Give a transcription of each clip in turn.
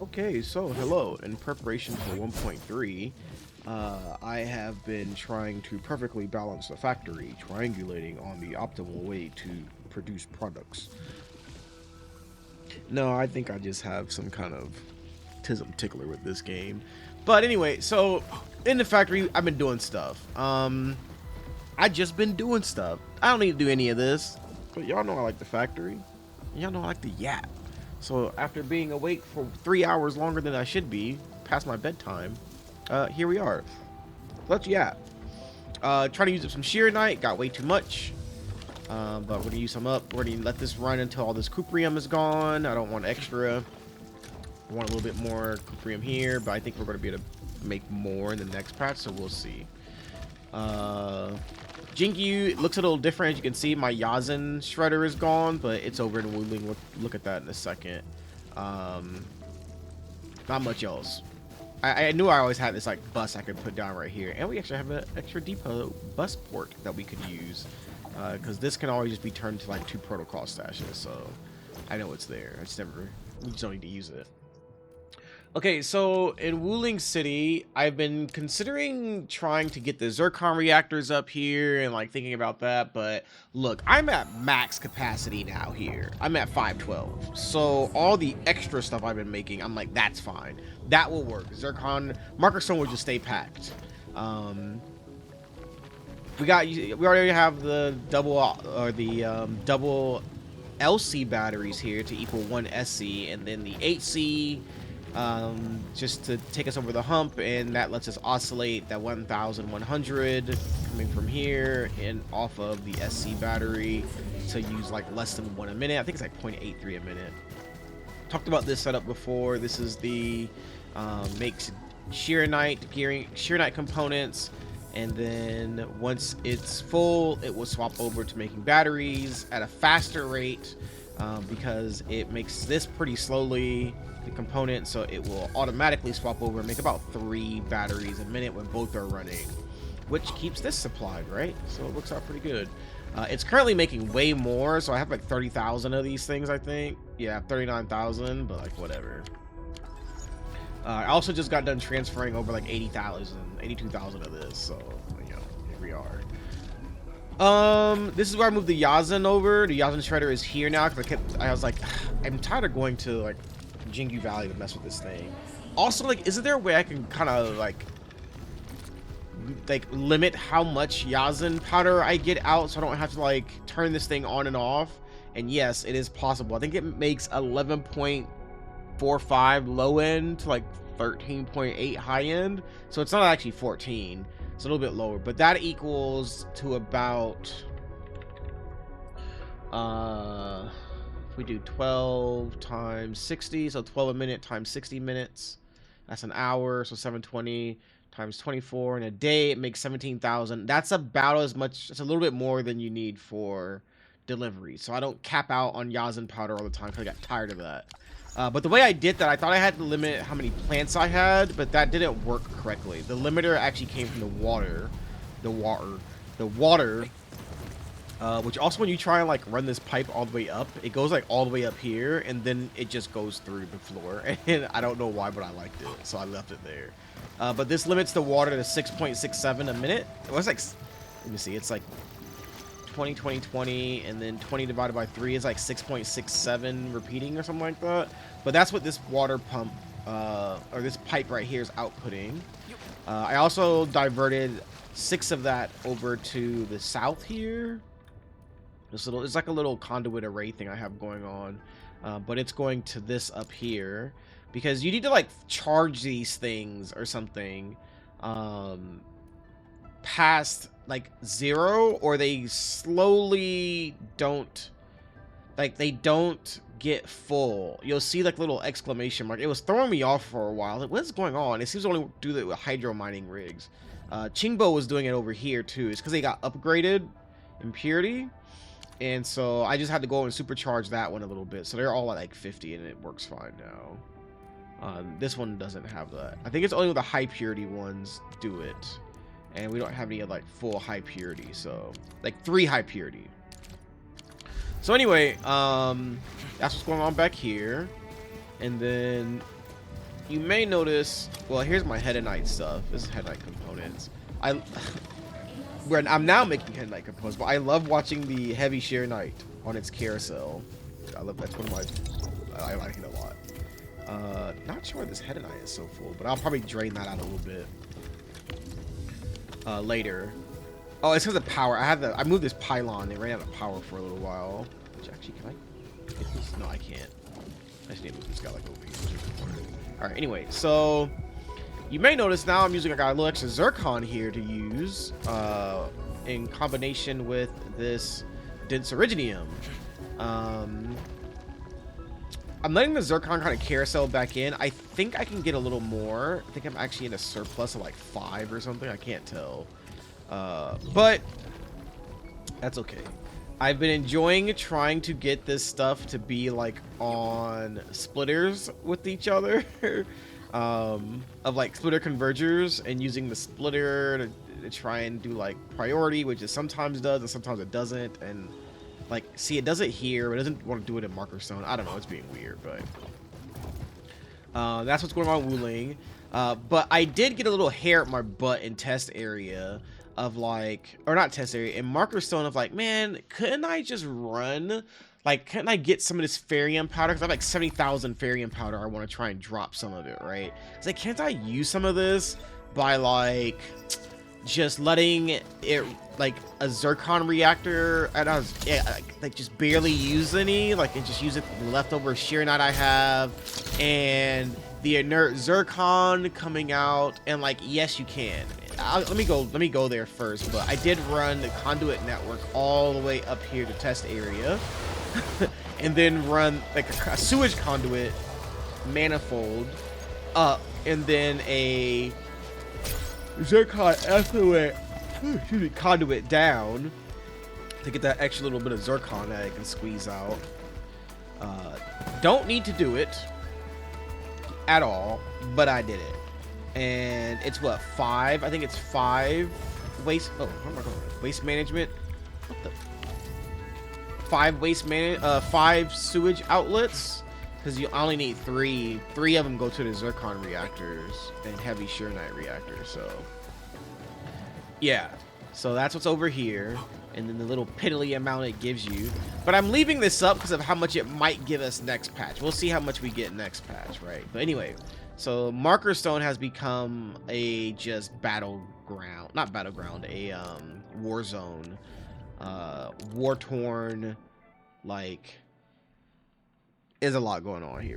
Okay, so hello. In preparation for 1.3, I have been trying to perfectly balance the factory, triangulating on the optimal way to produce products. No, I think I just have some kind of tism tickler with this game. But anyway, so in the factory, I've been doing stuff. I just been doing stuff. I don't need to do any of this. But y'all know I like the factory. Y'all know I like the yap. So after being awake for 3 hours longer than I should be, past my bedtime, here we are. Let's yap. Trying to use up some shear night, got way too much. But we're gonna use some up. We're gonna let this run until all this cuprium is gone. I don't want extra. I want a little bit more cuprium here, but I think we're gonna be able to make more in the next patch, so we'll see. Jinkyu looks a little different. As you can see, my Yazen shredder is gone, but it's over in Wuling. Look at that in a second. Not much else. I knew I always had this like bus I could put down right here, and we actually have an extra depot bus port that we could use, because this can always just be turned to like 2 protocol stashes. So I know it's there. We just don't need to use it. Okay, so in Wuling City, I've been considering trying to get the zircon reactors up here and like thinking about that, but look, I'm at max capacity now here. I'm at 512. So all the extra stuff I've been making, I'm like, that's fine. That will work. Zircon, marker stone will just stay packed. We already have the double LC batteries here to equal 1 SC, and then the 8C just to take us over the hump, and that lets us oscillate that 1100 coming from here and off of the SC battery to use like less than 1 a minute. I think it's like 0.83 a minute. Talked about this setup before. This is the makes shear night components, and then once it's full, it will swap over to making batteries at a faster rate, because it makes this pretty slowly, the component, so it will automatically swap over and make about 3 batteries a minute when both are running, which keeps this supplied, right? So it works out pretty good. It's currently making way more, so I have like 30,000 of these things, I think. Yeah, 39,000, but like whatever. I also just got done transferring over like 82,000 of this, so you know, here we are. This is where I moved the Yazen over. The Yazen shredder is here now because I was like, I'm tired of going to like Jingu Valley to mess with this thing. Also, like, isn't there a way I can kind of like limit how much Yazen powder I get out so I don't have to like turn this thing on and off? And yes, it is possible. I think it makes 11.45 low end to like 13.8 high end, so it's not actually 14. It's a little bit lower, but that equals to about if we do 12 times 60, so 12 a minute times 60 minutes, that's an hour, so 720 times 24 in a day, it makes 17,000. That's about as much, it's a little bit more than you need for delivery. So I don't cap out on Yazen powder all the time because I got tired of that. But the way I did that, I thought I had to limit how many plants I had, but that didn't work correctly. The limiter actually came from the water, which also when you try and like run this pipe all the way up, it goes like all the way up here, and then it just goes through the floor. And I don't know why, but I liked it, so I left it there. But this limits the water to 6.67 a minute. It was like, let me see, it's like 20, 20, 20, and then 20 divided by 3 is like 6.67 repeating or something like that. But that's what this water pump, or this pipe right here is outputting. I also diverted 6 of that over to the south here. It's like a little conduit array thing I have going on, but it's going to this up here because you need to like charge these things or something past like 0, or they slowly don't, like, they don't get full. You'll see like little exclamation mark. It was throwing me off for a while. Like, what's going on? It seems to only do that with hydro mining rigs. Chingbo was doing it over here too. It's because they got upgraded in purity, and so I just had to go and supercharge that one a little bit. So they're all at like 50, and it works fine now. This one doesn't have that. I think it's only the high purity ones do it, and we don't have any like full high purity, so like 3 high purity. So anyway, that's what's going on back here. And then you may notice, well, here's my headonite stuff. This is headonite components. I'm now making headonite components, but I love watching the heavy shearnite on its carousel. That's one of my, I like it a lot. Not sure why this headonite is so full, but I'll probably drain that out a little bit later. Oh, it's because of power. I moved this pylon. It ran out of power for a little while. Which actually, can I get this? No, I can't. I just need to move this guy like over here. All right. Anyway, so you may notice now I'm using, I got a little extra zircon here to use in combination with this dense iridium. I'm letting the zircon kind of carousel back in. I think I can get a little more. I think I'm actually in a surplus of like 5 or something. I can't tell. But that's okay. I've been enjoying trying to get this stuff to be like on splitters with each other. Of like splitter convergers, and using the splitter to try and do like priority, which it sometimes does and sometimes it doesn't. And like, see, it does it here, but it doesn't want to do it in marker stone. I don't know, it's being weird, but that's what's going on with Wuling. But I did get a little hair at my butt in test area of like, or not test area, in marker stone of like, man, couldn't I just run? Like, couldn't I get some of this Ferium powder? Because I have like 70,000 Ferium powder. I want to try and drop some of it, right? It's like, can't I use some of this by like just letting it, like a zircon reactor, and I was, yeah, like just barely use any, like, and just use it the leftover shearnite I have, and the inert zircon coming out, and like, yes, you can. Let me go there first. But I did run the conduit network all the way up here to test area, and then run like a sewage conduit manifold up, and then a zircon effluent conduit down to get that extra little bit of zircon that I can squeeze out. Don't need to do it at all, but I did it. And it's what, 5? I think it's 5 waste. Oh, where am I going? Waste management. What the? 5 sewage outlets, because you only need 3. 3 of them go to the zircon reactors and heavy shearnite reactors. So yeah, so that's what's over here, and then the little piddly amount it gives you. But I'm leaving this up because of how much it might give us next patch. We'll see how much we get next patch, right? But anyway, so marker stone has become a just battleground, not battleground, a war zone, war torn. Like, there's a lot going on here,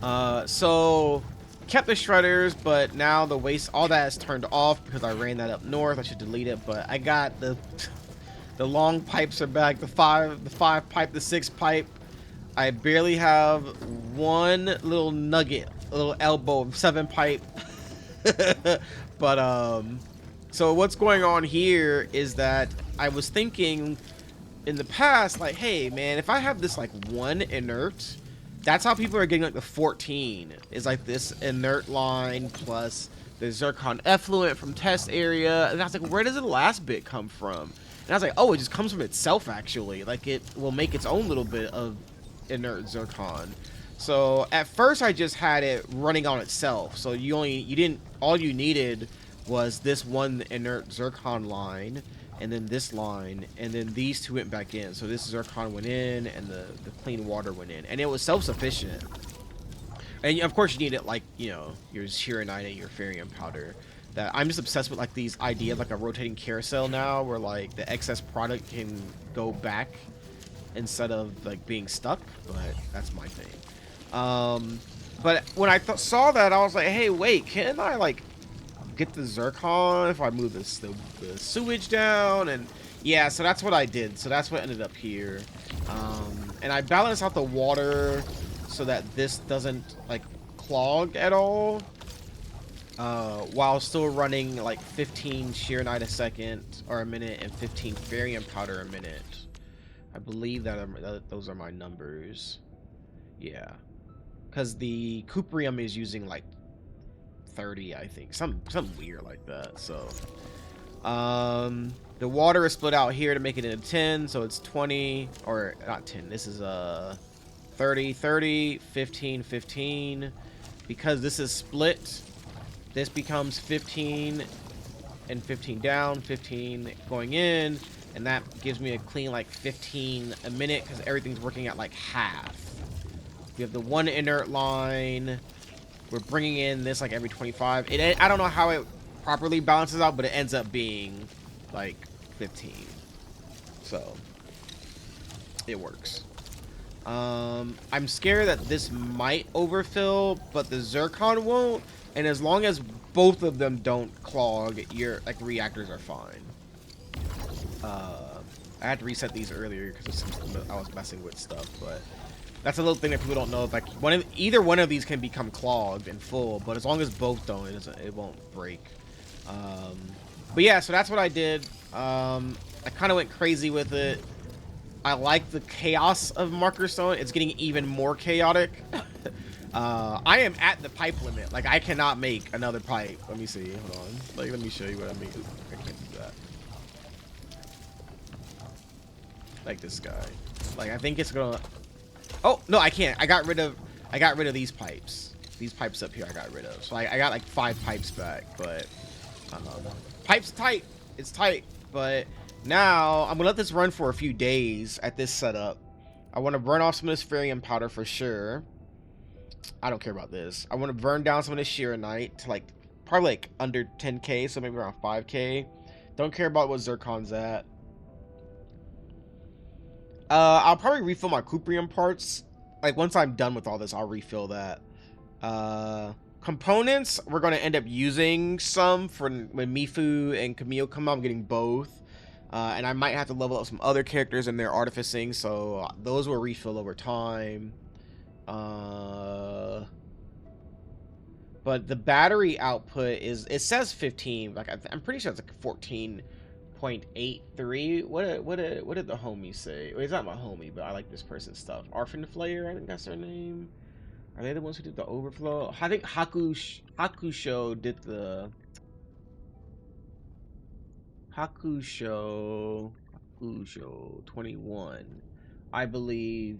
man. So kept the shredders, but now the waste, all that is turned off because I ran that up north. I should delete it, but I got the long pipes are back. The 5 pipe, the 6 pipe. I barely have one little nugget, a little elbow of 7 pipe. But so what's going on here is that I was thinking in the past, like, hey man, if I have this like 1 inert, that's how people are getting like the 14, is like this inert line plus the zircon effluent from test area. And I was like, where does the last bit come from? And I was like, oh, it just comes from itself, actually. Like, it will make its own little bit of inert zircon. So at first I just had it running on itself. So all you needed was this 1 inert zircon line, and then this line, and then these 2 went back in. So this zircon went in, and the clean water went in, and it was self-sufficient. And of course you need it, like, you know, your shearnite and your Ferium powder. That I'm just obsessed with, like, these idea of like a rotating carousel now, where like the excess product can go back instead of like being stuck. But that's my thing. But when I saw that, I was like, hey, wait, can I like get the zircon if I move the sewage down? And yeah, so that's what I did. So that's what ended up here. And I balanced out the water so that this doesn't like clog at all, while still running like 15 shearnite a second or a minute and 15 Ferium powder a minute. I believe that those are my numbers. Yeah, because the cuprium is using like 30, I think, something weird like that. So The water is split out here to make it into 10, so it's 20, or not 10. This is 30, 30, 15, 15. Because this is split, this becomes 15 and 15 down, 15 going in, and that gives me a clean like 15 a minute because everything's working at like half. We have the one inert line. We're bringing in this like every 25. I don't know how it properly balances out, but it ends up being like 15. So it works. I'm scared that this might overfill, but the zircon won't. And as long as both of them don't clog, your like reactors are fine. I had to reset these earlier because I was messing with stuff, but that's a little thing that people don't know. Like either one of these can become clogged and full, but as long as both don't, it won't break. But yeah, so that's what I did. I kind of went crazy with it. I like the chaos of marker stone. It's getting even more chaotic. I am at the pipe limit. Like, I cannot make another pipe. Let me see. Hold on. Like, let me show you what I mean. I can't do that. Like this guy. Like, I think it's gonna. Oh no, I can't. I got rid of these pipes. These pipes up here, I got rid of. So I got like 5 pipes back, but pipe's tight. It's tight, but. Now, I'm going to let this run for a few days at this setup. I want to burn off some of this ferrium powder for sure. I don't care about this. I want to burn down some of this shearonite to like, probably like under 10k, so maybe around 5k. Don't care about what zircon's at. I'll probably refill my cuprium parts. Like, once I'm done with all this, I'll refill that. Components, we're going to end up using some for when Mifu and Camille come out. I'm getting both. And I might have to level up some other characters in their artificing, so those will refill over time. But the battery output is, it says 15, like I'm pretty sure it's like 14.83. What did the homie say? Well, he's not my homie, but I like this person's stuff. Arfinflayer, I think that's their name. Are they the ones who did the overflow? I think Hakusho did the Hakusho 21, I believe.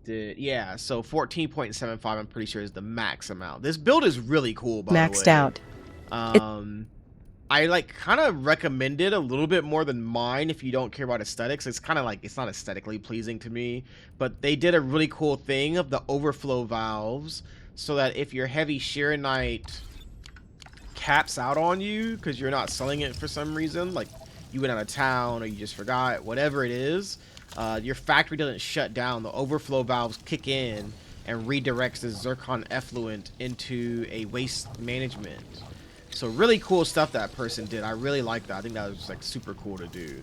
Yeah, so 14.75 I'm pretty sure is the max amount. This build is really cool, by the way. Maxed out. I like kind of recommend it a little bit more than mine if you don't care about aesthetics. It's kind of like, it's not aesthetically pleasing to me, but they did a really cool thing of the overflow valves so that if your heavy shearonite caps out on you because you're not selling it for some reason, like you went out of town or you just forgot, whatever it is, your factory doesn't shut down. The overflow valves kick in and redirects the zircon effluent into a waste management. So really cool stuff that person did. I really like that. I think that was like super cool to do.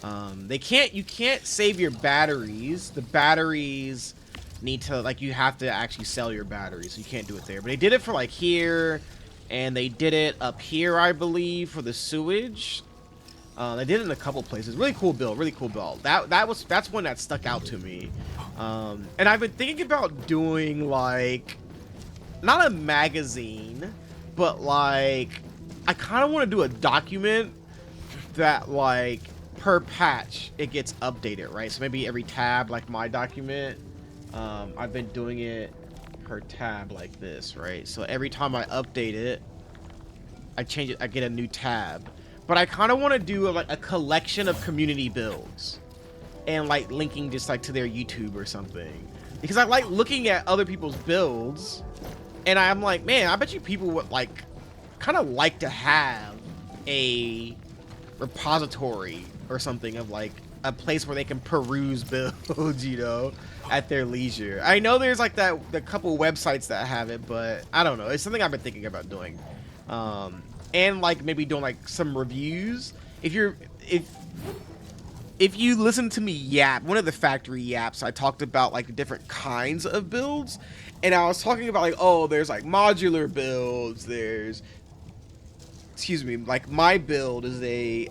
You can't save your batteries. The batteries need to, like, you have to actually sell your batteries, so you can't do it there. But they did it for like here, and they did it up here, I believe, for the sewage. They did it in a couple places. Really cool build, really cool build. That's one that stuck out to me. And I've been thinking about doing like, not a magazine, but like, I kind of want to do a document that like per patch it gets updated, right? So maybe every tab, like my document, I've been doing it per tab like this, right? So every time I update it, I change it, I get a new tab. But I kind of want to do like a collection of community builds and like linking just like to their YouTube or something, because I like looking at other people's builds and I'm like, man, I bet you people would like kind of like to have a repository or something of like a place where they can peruse builds, you know, at their leisure. I know there's like the couple websites that have it, but I don't know. It's something I've been thinking about doing. And like maybe doing like some reviews. If you listen to me yap, one of the factory yaps, I talked about like different kinds of builds, and I was talking about like, oh, there's like modular builds, there's, excuse me, like my build is a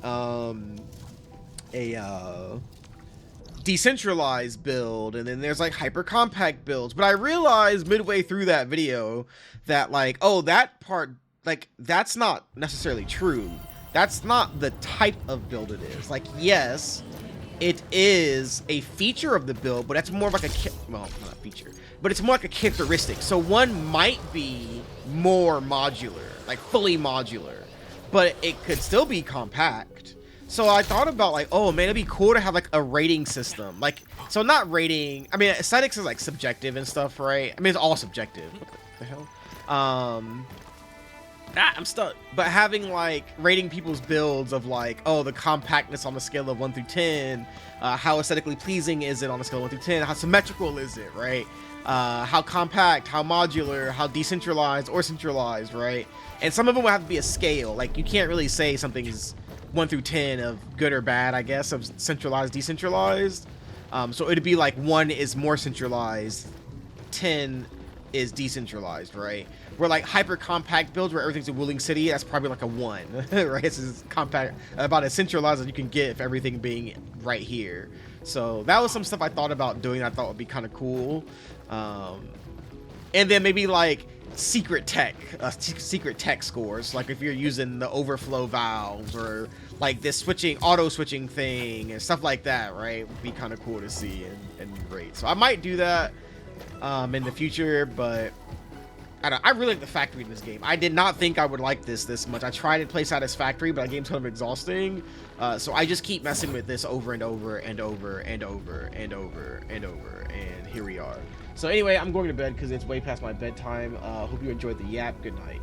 decentralized build, and then there's like hyper compact builds. But I realized midway through that video that like, oh, that part, like, that's not necessarily true. That's not the type of build it is. Like, yes, it is a feature of the build, but that's more of like well, not a feature, but it's more like a characteristic. So one might be more modular, like fully modular, but it could still be compact. So I thought about like, oh man, it'd be cool to have like a rating system. Like, so not rating, I mean, aesthetics is like subjective and stuff, right? I mean, it's all subjective. What the hell? I'm stuck. But having like rating people's builds of like, oh, the compactness on a scale of 1 through 10, how aesthetically pleasing is it on a scale of 1 through 10, how symmetrical is it, right? How compact, how modular, how decentralized or centralized, right? And some of them will have to be a scale. Like, you can't really say something's 1 through 10 of good or bad, I guess, of centralized, decentralized. So it'd be like 1 is more centralized, 10 is decentralized, right? Where like hyper compact builds where everything's a wooling city, that's probably like a 1, right? It's as compact, about as centralized as you can get if everything being right here. So that was some stuff I thought about doing. I thought would be kind of cool. And then maybe like secret tech scores, like if you're using the overflow valves or like this auto switching thing and stuff like that, right? Would be kind of cool to see and rate. So I might do that in the future, but I really like the factory in this game. I did not think I would like this much. I tried to play Satisfactory, but that game's kind of exhausting. So I just keep messing with this over and over and over and over and over and over, and here we are. So anyway, I'm going to bed because it's way past my bedtime. Hope you enjoyed the yap. Good night.